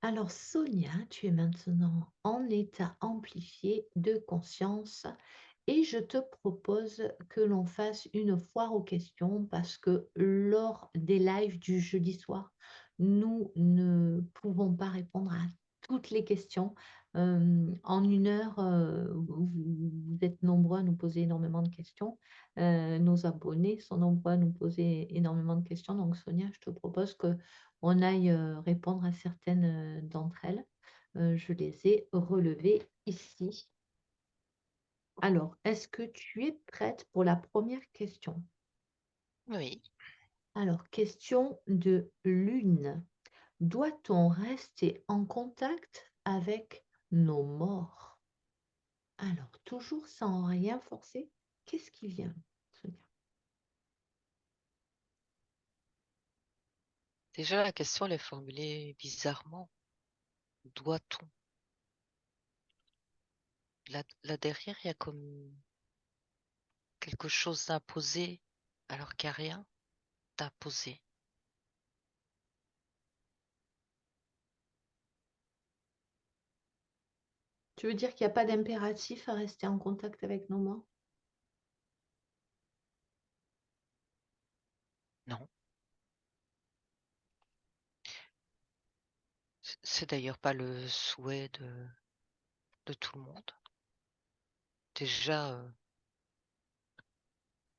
Alors Sonia, tu es maintenant en état amplifié de conscience et je te propose que l'on fasse une foire aux questions parce que lors des lives du jeudi soir, nous ne pouvons pas répondre à toutes les questions. En une heure, vous êtes nombreux à nous poser énormément de questions. Nos abonnés sont nombreux à nous poser énormément de questions. Donc Sonia, je te propose que on aille répondre à certaines d'entre elles. Je les ai relevées ici. Alors, est-ce que tu es prête pour la première question? Oui, Alors, question de Lune. Doit-on rester en contact avec nos morts? Alors, toujours sans rien forcer, qu'est-ce qui vient, Sonia? déjà la question elle est formulée bizarrement. Doit-on? Là derrière, il y a comme quelque chose d'imposé alors qu'il n'y a rien d'imposé. Tu veux dire qu'il n'y a pas d'impératif à rester en contact avec nos morts? Non. C'est d'ailleurs pas le souhait de tout le monde. Déjà,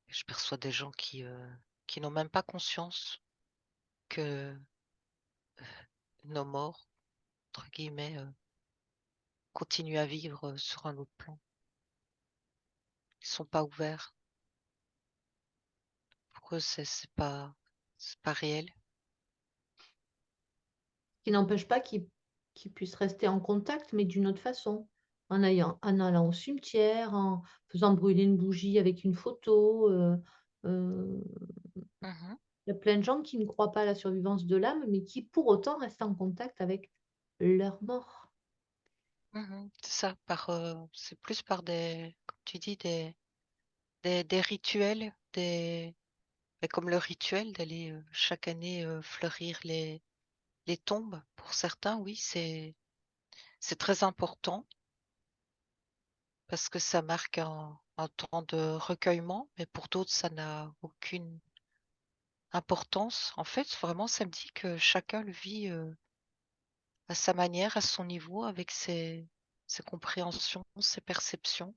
je perçois des gens qui n'ont même pas conscience que nos morts, entre guillemets, continuent à vivre sur un autre plan. Ils sont pas ouverts. Pour eux, c'est pas réel. Qui n'empêche pas qu'ils puissent rester en contact, mais d'une autre façon. En allant au cimetière, en faisant brûler une bougie avec une photo, heu, Mhm, il y a plein de gens qui ne croient pas à la survivance de l'âme, mais qui pour autant restent en contact avec leur mort. mhm. C'est ça, c'est plus par comme tu dis, des rituels, comme le rituel d'aller chaque année fleurir les tombes. Pour certains, oui, c'est très important parce que ça marque un temps de recueillement, mais pour d'autres, ça n'a aucune importance. En fait, vraiment, ça me dit que chacun le vit à sa manière, à son niveau, avec ses compréhensions, ses perceptions.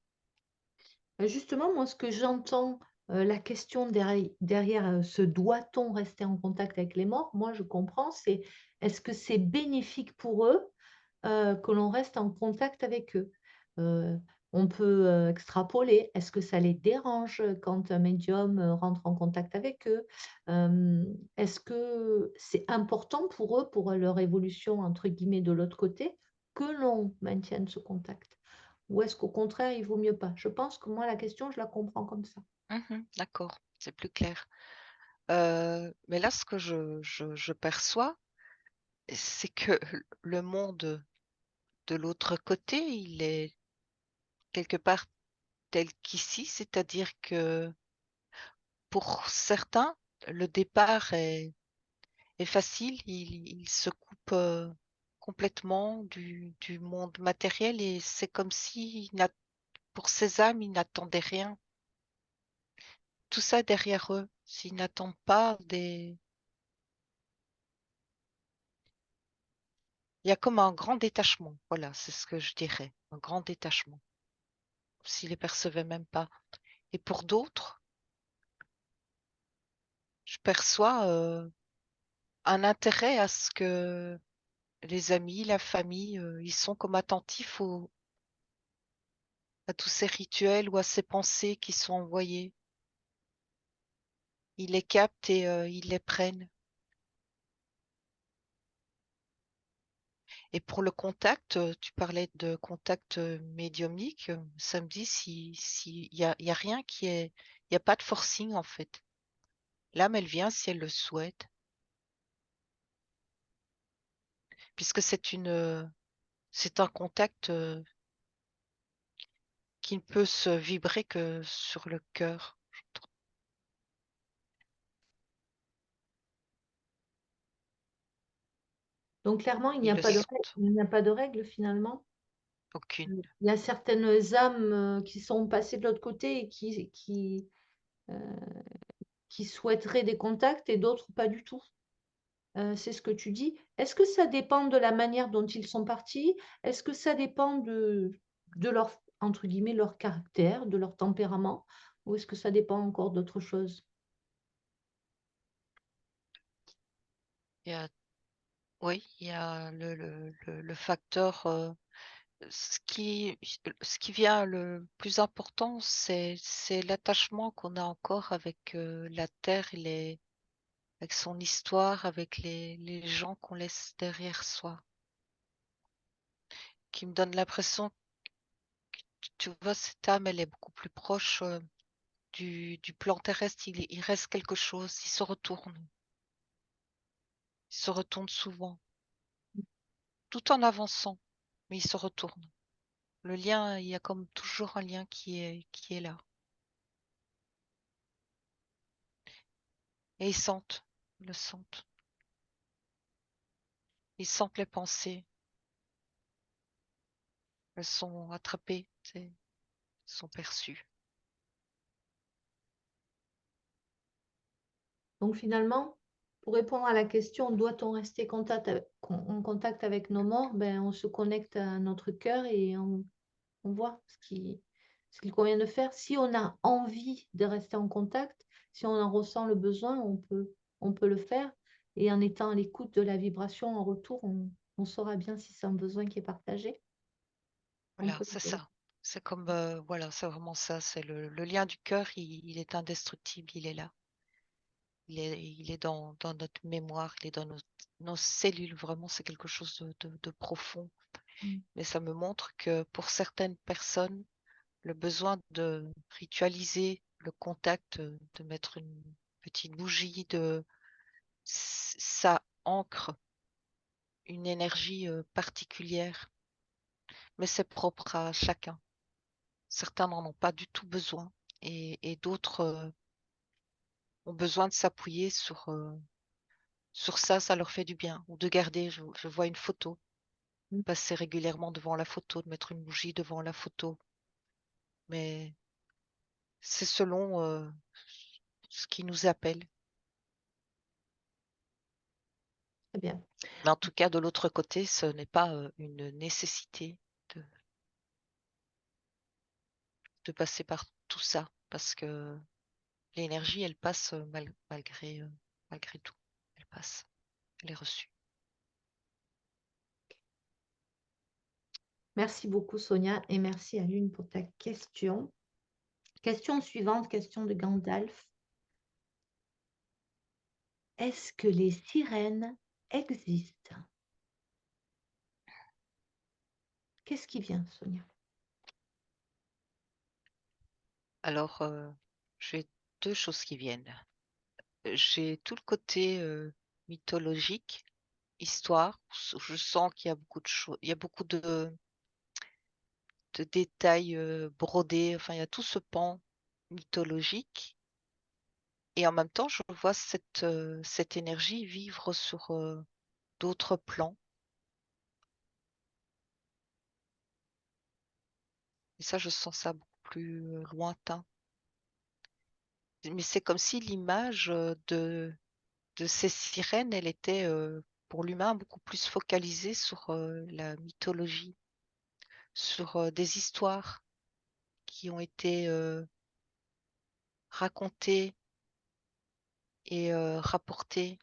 Justement, moi, ce que j'entends, la question derrière, ce «doit-on rester en contact avec les morts?» moi, je comprends, c'est est-ce que c'est bénéfique pour eux, que l'on reste en contact avec eux? Heu, on peut, extrapoler. Est-ce que ça les dérange, quand un médium, rentre en contact avec eux? Est-ce que c'est important pour eux, pour leur «évolution» entre guillemets de l'autre côté, que l'on maintienne ce contact? Ou est-ce qu'au contraire, il vaut mieux pas? Je pense que moi, la question, je la comprends comme ça. Mhm, d'accord, c'est plus clair. Mais là, ce que je perçois, c'est que le monde de l'autre côté, il est quelque part tel qu'ici, c'est-à-dire que pour certains, le départ est facile, ils se coupent complètement du monde matériel et c'est comme si pour ces âmes, ils n'attendaient rien. Tout ça derrière eux, s'ils n'attendent pas il y a comme un grand détachement, voilà, c'est ce que je dirais, un grand détachement, s'ils les percevaient même pas. Et pour d'autres, je perçois un intérêt à ce que les amis, la famille, ils sont comme attentifs à tous ces rituels ou à ces pensées qui sont envoyées. Ils les captent et ils les prennent. Et pour le contact, tu parlais de contact médiumnique, ça me dit si il y a rien il y a pas de forcing en fait. L'âme, elle vient si elle le souhaite, puisque c'est un contact qui ne peut se vibrer que sur le cœur. Donc clairement, il n'y Ils a le pas de règle sentent. il n'y a pas de règle finalement? Aucune. Il y a certaines âmes, qui sont passées de l'autre côté et heu, qui souhaiteraient des contacts et d'autres pas du tout. C'est ce que tu dis. Est-ce que ça dépend de la manière dont ils sont partis? Est-ce que ça dépend de leur, entre guillemets, «leur caractère», de leur tempérament? Ou est-ce que ça dépend encore d'autre chose? Il y a oui, il y a le facteur, ce qui vient le plus important, c'est l'attachement qu'on a encore avec, la terre et les avec son histoire, avec les gens qu'on laisse derrière soi, qui me donne l'impression, tu vois, cette âme, elle est beaucoup plus proche, du plan terrestre. Il reste quelque chose, il se retourne souvent, tout en avançant, mais il se retourne. Le lien, il y a comme toujours un lien qui est là et ils le sentent. Ils sentent les pensées, elles sont attrapées, elles sont perçues. Donc finalement, pour répondre à la question: «Doit-on rester en contact avec nos morts?» Ben, on se connecte à notre cœur et on voit ce qu'il convient de faire. Si on a envie de rester en contact, si on en ressent le besoin, on peut le faire et en étant à l'écoute de la vibration en retour, on saura bien si c'est un besoin qui est partagé. On Voilà, peut le c'est faire. ça. C'est comme, voilà, c'est vraiment ça, c'est le lien du cœur, il est indestructible, il est là. Il est dans notre mémoire, il est dans nos cellules, vraiment, c'est quelque chose de profond. Mmh. Mais ça me montre que pour certaines personnes, le besoin de ritualiser le contact, de mettre une petite bougie, ça ancre une énergie, particulière, mais c'est propre à chacun. Certains n'en ont pas du tout besoin et d'autres, ont besoin de s'appuyer sur ça, ça leur fait du bien ou de garder. Je vois une photo, Mmh. passer régulièrement devant la photo, de mettre une bougie devant la photo, mais c'est selon, ce qui nous appelle. Très bien. Mais en tout cas, de l'autre côté, ce n'est pas, une nécessité de passer par tout ça parce que l'énergie, elle passe, malgré tout. Elle passe, elle est reçue. Merci beaucoup Sonia et merci à Lune pour ta question. Question suivante, question de Gandalf. Est-ce que les sirènes existent? Qu'est-ce qui vient, Sonia? Alors, j'ai 2 choses qui viennent. J'ai tout le côté, mythologique, histoire, je sens qu'il y a beaucoup de choses, il y a beaucoup de détails, brodés, enfin, il y a tout ce pan mythologique et en même temps, je vois cette énergie vivre sur, d'autres plans et ça, je sens ça beaucoup plus, lointain. Mais c'est comme si l'image, de ces sirènes, elle était, pour l'humain beaucoup plus focalisée sur, la mythologie, sur, des histoires qui ont été, racontées et rapportées.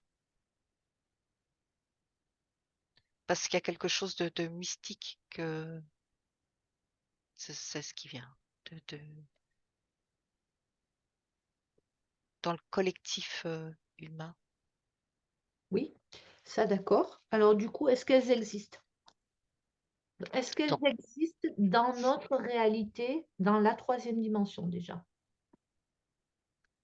Parce qu'il y a quelque chose de mystique que c'est ce qui vient de dans le collectif, humain. Oui, ça d'accord. Alors du coup, est-ce qu'elles existent? Est-ce qu'elles Donc existent dans notre réalité, dans la troisième dimension déjà?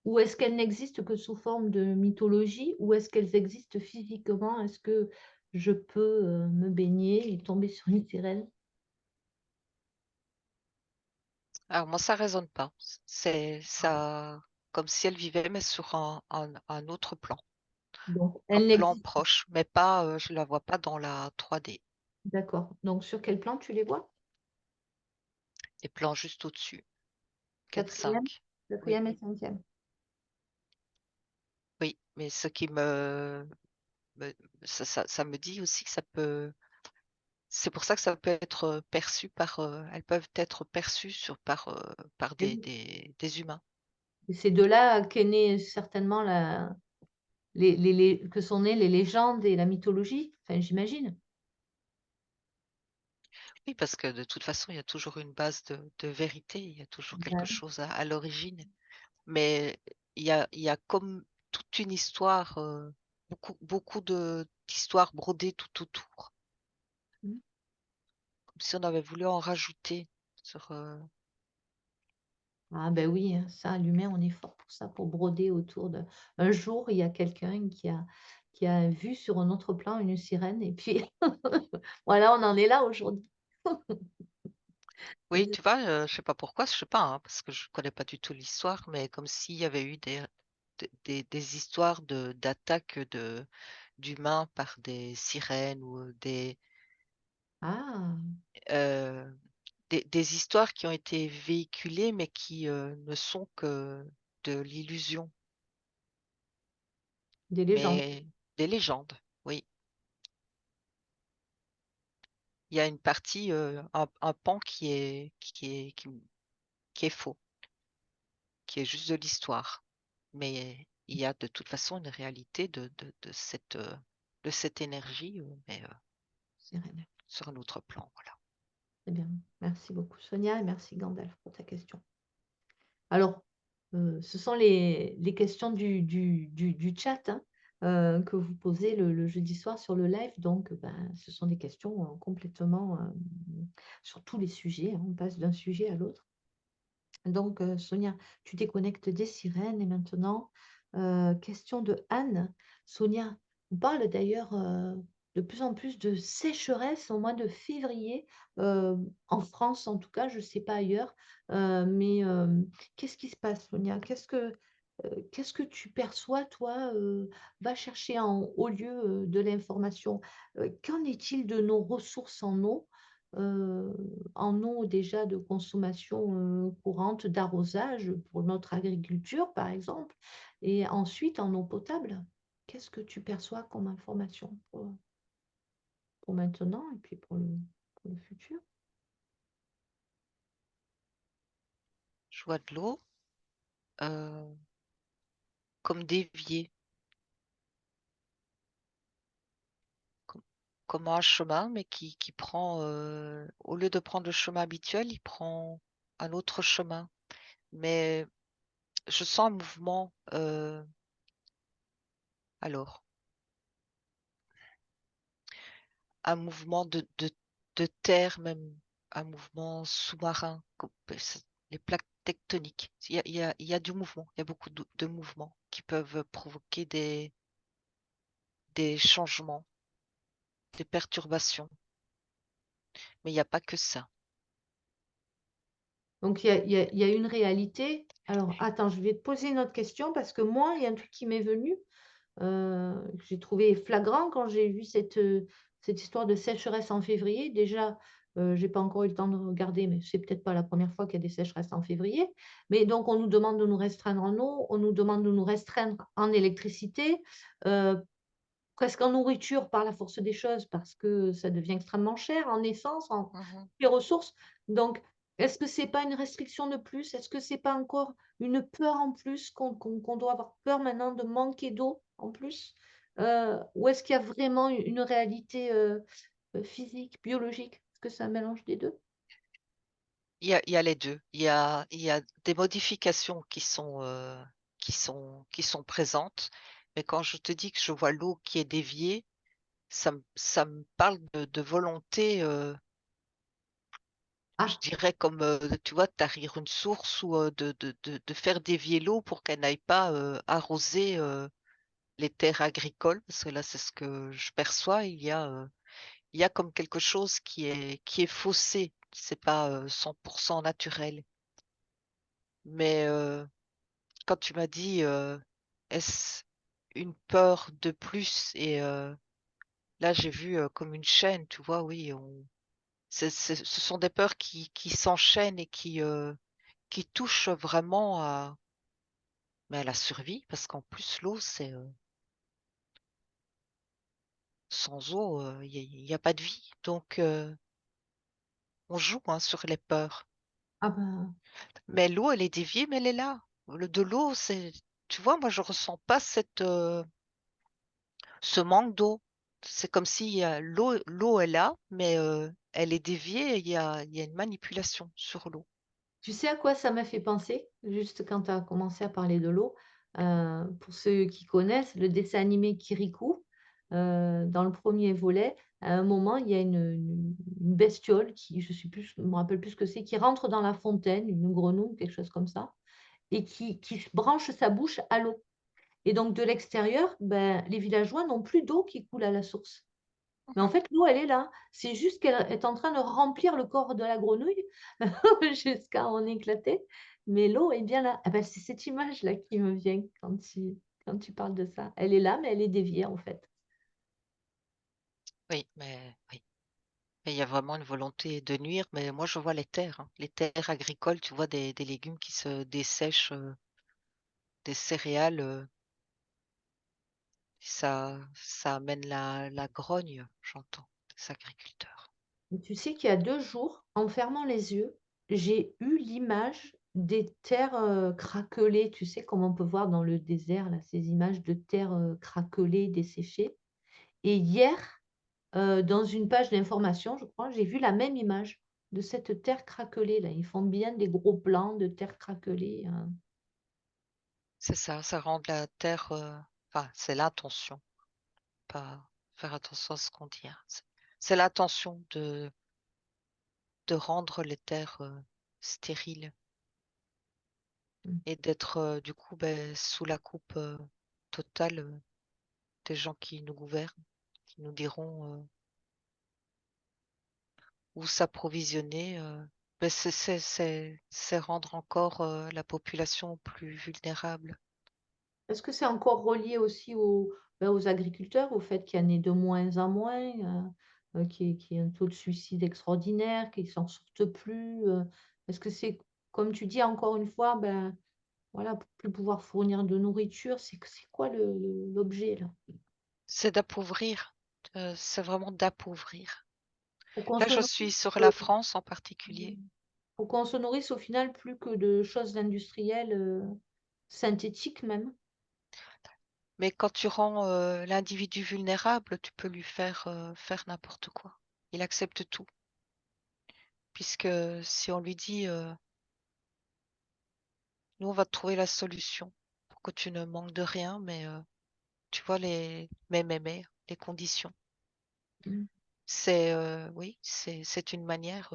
Ou est-ce qu'elles n'existent que sous forme de mythologie? Ou est-ce qu'elles existent physiquement? Est-ce que je peux, me baigner et tomber sur une sirène? alors moi ça résonne pas. C'est ça comme si elle vivait mais sur un autre plan. Donc un elle plan n'existe proche, mais pas, je la vois pas dans la 3D. d'accord. Donc sur quel plan tu les vois? Les plans juste au-dessus, quatre Quatrième, cinq. Oui, quatrième et cinquième. oui, mais ce qui me ça me dit aussi que ça peut c'est pour ça que ça peut être, perçu par, elles peuvent être perçues par Et des oui. des humains. Et c'est de là qu'est née certainement la les que sont nées les légendes et la mythologie, enfin j'imagine? Oui, parce que de toute façon, il y a toujours une base de vérité, il y a toujours quelque Bah, chose à l'origine. Mais il y a comme toute une histoire, beaucoup de d'histoires brodées tout autour, mmh. comme si on avait voulu en rajouter sur, Ah ben oui, hein, ça l'humain on est fort pour ça, pour broder autour de un jour il y a quelqu'un qui a vu sur un autre plan une sirène et puis voilà, on en est là aujourd'hui. oui, tu vois, je sais pas pourquoi, je sais pas, hein, parce que je connais pas du tout l'histoire, mais comme s'il y avait eu des histoires d'attaques d'humains par des sirènes ou, Ah, heu, des histoires qui ont été véhiculées, mais qui, ne sont que de l'illusion, des légendes. mais des légendes, oui. Il y a une partie, un pan qui est faux, qui est juste de l'histoire. Mais il y a de toute façon une réalité de cette énergie, mais, Sirène. sur un autre plan, voilà. Très bien. Merci beaucoup Sonia et merci Gandalf pour ta question. Alors, ce sont les questions du chat, hein, que vous posez le jeudi soir sur le live donc ben, ce sont des questions, complètement, sur tous les sujets, hein, on passe d'un sujet à l'autre. Donc, Sonia, tu déconnectes des sirènes et maintenant, question de Anne. Sonia, on parle d'ailleurs, de plus en plus de sécheresse au mois de février, en France en tout cas, je ne sais pas ailleurs, mais, qu'est-ce qui se passe Sonia? Qu'est-ce que tu perçois toi? Va chercher en haut lieu, de l'information. Qu'en est-il de nos ressources heu, en eau déjà de consommation, courante, d'arrosage pour notre agriculture, par exemple, et ensuite en eau potable. Qu'est-ce que tu perçois comme information pour maintenant et puis pour le futur? Je vois de l'eau, heu, comme déviée, com comme un chemin, mais qui prend, au lieu de prendre le chemin habituel, il prend un autre chemin. Mais je sens un mouvement, alors, un mouvement de terre même, un mouvement sous-marin, com c les plaques tectoniques. Il y a du mouvement, il y a beaucoup de mouvements qui peuvent provoquer des changements, des perturbations, mais il y a pas que ça. Donc il y a une réalité. Alors attends, je vais te poser une autre question parce que moi, il y a un truc qui m'est venu. Que j'ai trouvé flagrant quand j'ai vu cette histoire de sécheresse en février. Déjà, j'ai pas encore eu le temps de regarder, mais c'est peut-être pas la première fois qu'il y a des sécheresses en février. Mais donc on nous demande de nous restreindre en eau, on nous demande de nous restreindre en électricité, heu, presque en nourriture par la force des choses parce que ça devient extrêmement cher, en essence, en Mmh. les ressources. Donc, est-ce que c'est pas une restriction de plus? Est-ce que c'est pas encore une peur en plus qu'on doit avoir peur maintenant de manquer d'eau en plus? Ou est-ce qu'il y a vraiment une réalité, physique, biologique? Est-ce que c'est un mélange des 2? Il y a les 2. Il y a des modifications qui sont présentes, mais quand je te dis que je vois l'eau qui est déviée, ça me parle de volonté, je Ah, dirais comme, tu vois, tarir une source ou, de faire dévier l'eau pour qu'elle n'aille pas, arroser, les terres agricoles. Parce que là, c'est ce que je perçois. Il y a comme quelque chose qui est faussé. C'est pas, 100 naturel. Mais, quand tu m'as dit, est-ce une peur de plus et là, j'ai vu, comme une chaîne, tu vois? Oui, on ce sont des peurs qui s'enchaînent et qui touchent vraiment à, mais à la survie parce qu'en plus l'eau, c'est, sans eau, il y a pas de vie donc on joue, hein, sur les peurs. Ah bah, Mais l'eau, elle est déviée, mais elle est là. Le de l'eau, c'est tu vois, moi, je ressens pas ce manque d'eau. C'est comme si, l'eau est là, mais elle est déviée et il y a une manipulation sur l'eau. tu sais à quoi ça m'a fait penser? Juste quand tu as commencé à parler de l'eau, pour ceux qui connaissent le dessin animé Kirikou, dans le premier volet, à un moment, il y a une bestiole qui je me rappelle plus ce que c'est, qui rentre dans la fontaine, une grenouille, quelque chose comme ça, et qui branche sa bouche à l'eau. Et donc de l'extérieur, ben, les villageois n'ont plus d'eau qui coule à la source. Mais en Mmh. fait, l'eau, elle est là. C'est juste qu'elle est en train de remplir le corps de la grenouille jusqu'à en éclater, mais l'eau est bien là. Ah bah, c'est cette image-là qui me vient quand tu parles de ça. Elle est là, mais elle est déviée, en fait. Oui, oui. Mais il y a vraiment une volonté de nuire, mais moi, je vois les terres, hein, les terres agricoles, tu vois des légumes qui se dessèchent, des céréales, ça amène la grogne, j'entends, des agriculteurs. Et tu sais qu'il y a 2 jours, en fermant les yeux, j'ai eu l'image des terres, craquelées, tu sais, comme on peut voir dans le désert, là, ces images de terres, craquelées, desséchées. Et hier, dans une page d'information, je crois, j'ai vu la même image de cette terre craquelée là. Ils font bien des gros plans de terre craquelée, C'est ça, ça rend la terre, enfin, c'est l'intention, pas faire attention à ce qu'on dit, hein. C'est l'intention de rendre les terres, stériles mmh. et d'être, du coup, beh, sous la coupe, totale, des gens qui nous gouvernent, qui nous diront, où s'approvisionner, beh, c'est rendre encore, la population plus vulnérable. Est-ce que c'est encore relié aussi aux agriculteurs, au fait qu'il y en ait de moins en moins, qu'il y ait un taux de suicide extraordinaire, qu'ils s'en sortent plus, Est-ce que c'est comme tu dis encore une fois, ben, voilà, pour plus pouvoir fournir de nourriture, c'est quoi l'objet là? C'est d'appauvrir, c'est vraiment d'appauvrir. Pour qu'on Là, se je nourrisse, suis sur heu la France en particulier. Pour qu'on se nourrisse au final plus que de choses industrielles, synthétiques même. Mais quand tu rends, l'individu vulnérable, tu peux lui faire n'importe quoi. Il accepte tout, puisque si on lui dit, «Nous, on va te trouver la solution pour que tu ne manques de rien», mais tu vois mais, les conditions. Mmh. C'est, oui, c'est une manière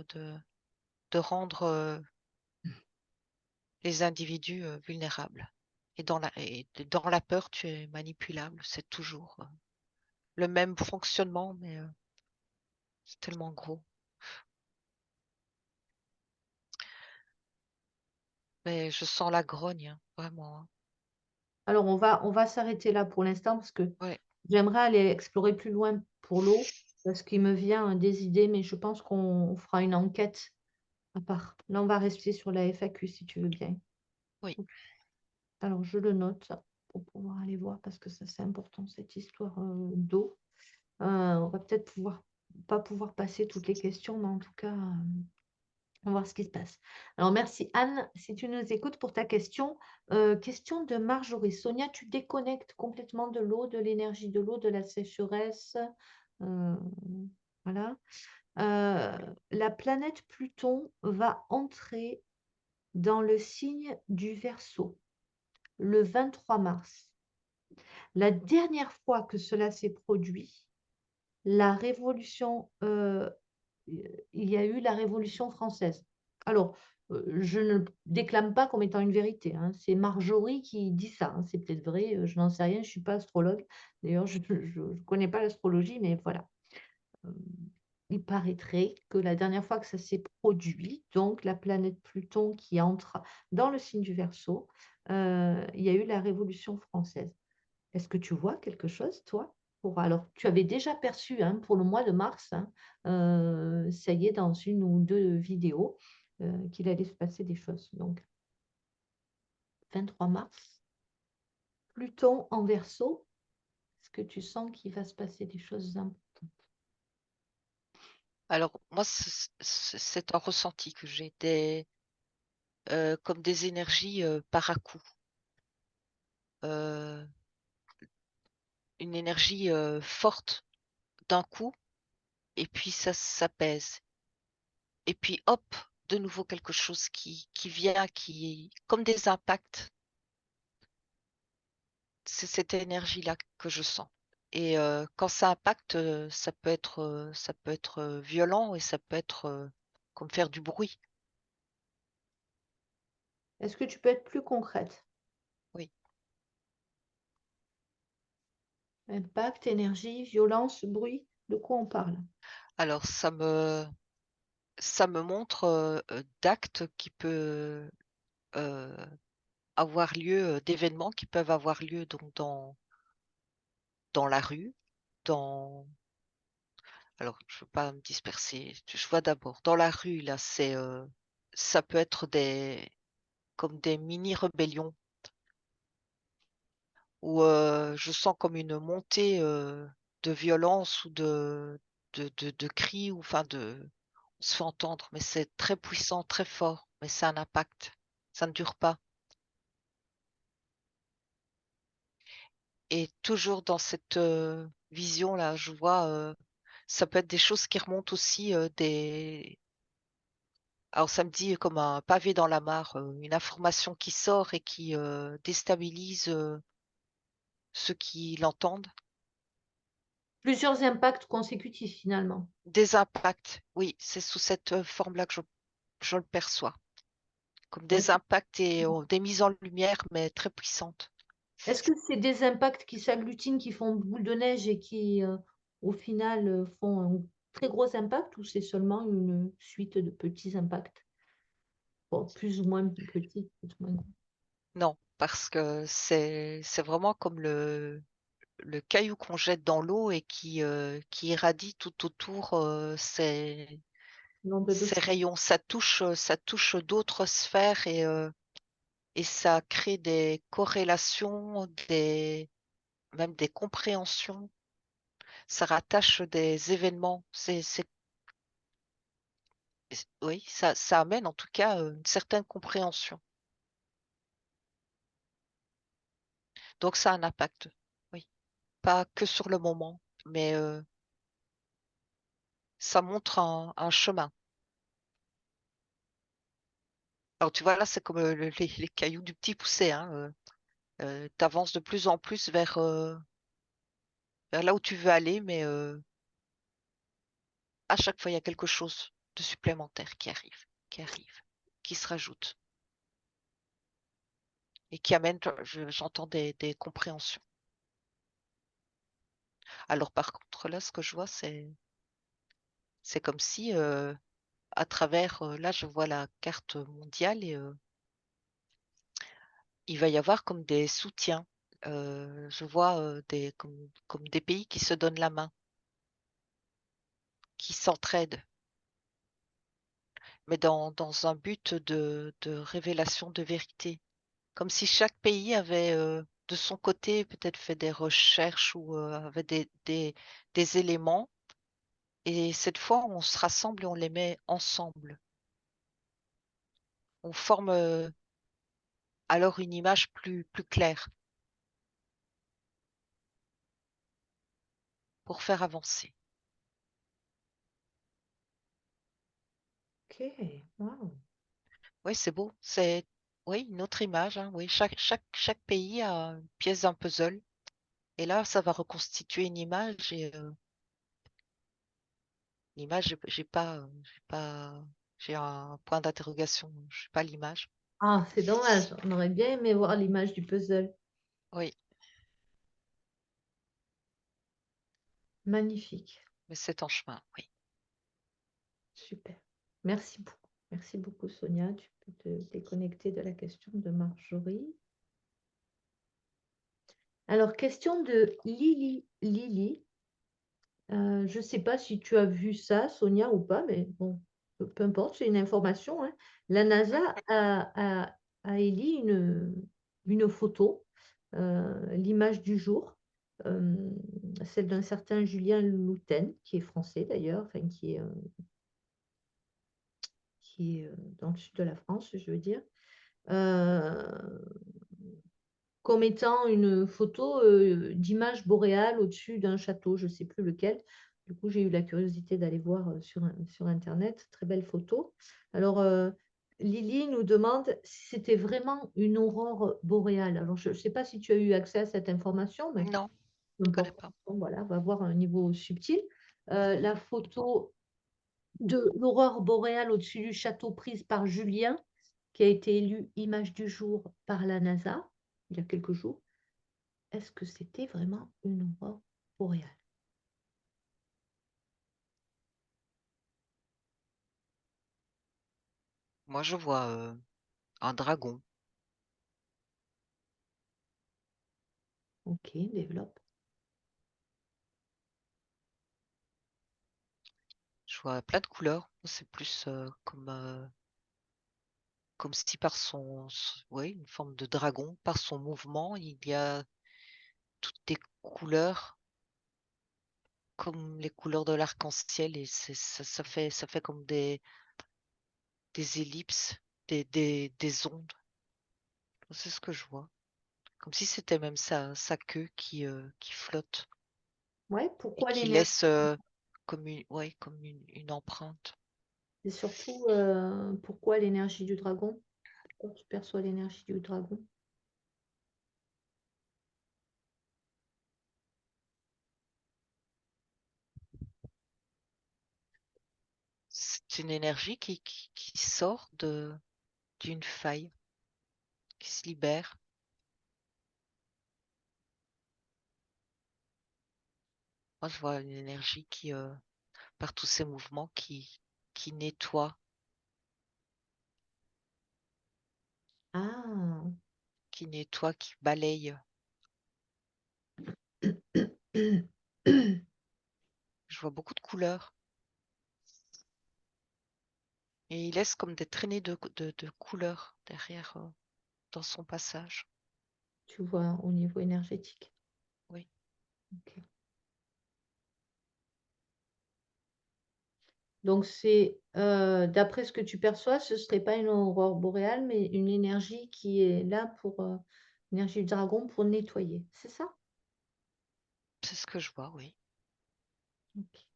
de rendre, les individus, vulnérables et dans la peur, tu es manipulable. C'est toujours, le même fonctionnement, mais c'est tellement gros. Mais je sens la grogne, hein, vraiment, hein. Alors on va s'arrêter là pour l'instant parce que Ouais, j'aimerais aller explorer plus loin pour l'eau, parce qu'il me vient, des idées, mais je pense qu'on fera une enquête à part. Là, on va rester sur la FAQ si tu veux bien. oui, Alors je le note ça, pour pouvoir aller voir parce que ça c'est important cette histoire, d'eau. On va peut-être pas pouvoir passer toutes les questions, mais en tout cas, on va voir ce qui se passe. Alors merci Anne, si tu nous écoutes pour ta question. Question de Marjorie. Sonia, tu déconnectes complètement de l'eau, de l'énergie de l'eau, de la sécheresse. Heu, voilà. La planète Pluton va entrer dans le signe du Verseau le 23 mars. La dernière fois que cela s'est produit, la révolution, il y a eu la Révolution française. Alors, je ne le déclame pas comme étant une vérité, hein. C'est Marjorie qui dit ça, hein. C'est peut-être vrai, je n'en sais rien, je ne suis pas astrologue. D'ailleurs, je connais pas l'astrologie, mais voilà. Hem, il paraîtrait que la dernière fois que ça s'est produit, donc la planète Pluton qui entre dans le signe du Verseau, il y a eu la Révolution française. Est-ce que tu vois quelque chose, toi? Alors, tu avais déjà perçu, hein, pour le mois de mars, hein, ça y est, dans une ou 2 vidéos, qu'il allait se passer des choses. Donc 23 mars, Pluton en Verseau, est-ce que tu sens qu'il va se passer des choses importantes? Alors moi, c'est un ressenti que j'ai, comme des énergies, par à-coups, heu, une énergie, forte d'un coup et puis ça s'apaise et puis hop, de nouveau quelque chose qui vient, qui comme des impacts. C'est cette énergie-là que je sens et quand ça impacte, ça peut être violent et ça peut être, comme faire du bruit. Est-ce que tu peux être plus concrète? Oui. Impact, énergie, violence, bruit, de quoi on parle? Alors ça me montre, d'actes qui peut, heu, avoir lieu, d'événements qui peuvent avoir lieu donc dans la rue, dans alors je veux pas me disperser, je vois d'abord dans la rue là, ça peut être des comme des mini rébellions où, je sens comme une montée, de violence ou de cris ou enfin on se fait entendre, mais c'est très puissant, très fort, mais ça a un impact. Ça ne dure pas et toujours dans cette, vision-là, je vois, ça peut être des choses qui remontent aussi, alors ça me dit comme un pavé dans la mare, une information qui sort et qui, déstabilise, ceux qui l'entendent. Plusieurs impacts consécutifs, finalement. Des impacts, oui, c'est sous cette, forme-là que je le perçois. Comme des Est-ce impacts et des mises en lumière, mais très puissantes. est-ce que c'est des impacts qui s'agglutinent, qui font boule de neige et qui, au final, font un très gros impact ou c'est seulement une suite de petits impacts? Bon, plus ou moins petits, plus ou moins gros. Non, parce que c'est vraiment comme le caillou qu'on jette dans l'eau et qui irradie tout autour, L'onde de ses choc. rayons. Ça touche d'autres sphères et ça crée des corrélations, même des compréhensions. Ça rattache des événements. Oui, ça amène en tout cas, une certaine compréhension. Donc ça a un impact, oui. Pas que sur le moment, mais ça montre un chemin. Alors tu vois, là, c'est comme, les cailloux du Petit Poucet, hein, tu avances de plus en plus vers là où tu veux aller, mais à chaque fois, il y a quelque chose de supplémentaire qui arrive, qui se rajoute et qui amène, j'entends des compréhensions. Alors par contre, là, ce que je vois, c'est comme si, à travers, là, je vois la carte mondiale et il va y avoir comme des soutiens. Je vois, des comme des pays qui se donnent la main, qui s'entraident, mais dans un but de révélation de vérité. Comme si chaque pays avait, de son côté, peut-être fait des recherches ou, avait des éléments et cette fois, on se rassemble et on les met ensemble. On forme, alors une image plus claire pour faire avancer. OK, waouh! Oui, c'est beau. C'est oui, une autre image, hein, oui. Chaque pays a une pièce d'un puzzle et là, ça va reconstituer une image et l'image, j'ai un point d'interrogation, je sais pas l'image. Ah, c'est dommage, on aurait bien aimé voir l'image du puzzle. Oui, Magnifique, mais c'est en chemin, oui. super. Merci beaucoup. Merci beaucoup Sonia, tu peux te déconnecter de la question de Marjorie. Alors, question de Lily. Lily, je ne sais pas si tu as vu ça, Sonia, ou pas, mais bon, peu importe, c'est une information, hein. La NASA Mmh. a émis une photo, l'image du jour, celle d'un certain Julien Louten, qui est français d'ailleurs, enfin qui est dans le sud de la France, je veux dire. Heu Comme étant une photo, d'image boréale au-dessus d'un château, je ne sais plus lequel. Du coup, j'ai eu la curiosité d'aller voir, sur internet. Très belle photo. Alors, Lily nous demande si c'était vraiment une aurore boréale. Alors je ne sais pas si tu as eu accès à cette information, mais Non, peu je connais importe. pas. Bon voilà, on va voir un niveau subtil. La photo de l'aurore boréale au-dessus du château prise par Julien, qui a été élue image du jour par la NASA, il y a quelques jours. Est-ce que c'était vraiment une aurore boréale? Moi, je vois, un dragon. OK, développe. Je vois plein de couleurs. C'est plus, comme si par ouais, une forme de dragon, par son mouvement, il y a toutes des couleurs comme les couleurs de l'arc-en-ciel et ça fait comme des ellipses, des ondes. C'est ce que je vois. Comme si c'était même sa queue qui flotte Ouais, et pourquoi qui l'énergie? laisse, comme une empreinte. C'est surtout, pourquoi l'énergie du dragon? Pourquoi tu perçois l'énergie du dragon? C'est une énergie qui sort d'une faille, qui se libère. Moi, je vois une énergie qui, par tous ces mouvements qui nettoie, Ah! qui balaye. Je vois beaucoup de couleurs et il laisse comme des traînées de couleurs derrière, dans son passage. Tu vois au niveau énergétique. Oui, OK. Donc c'est, d'après ce que tu perçois, ce serait pas une aurore boréale, mais une énergie qui est là pour, énergie du dragon pour nettoyer, c'est ça? c'est ce que je vois, oui. OK.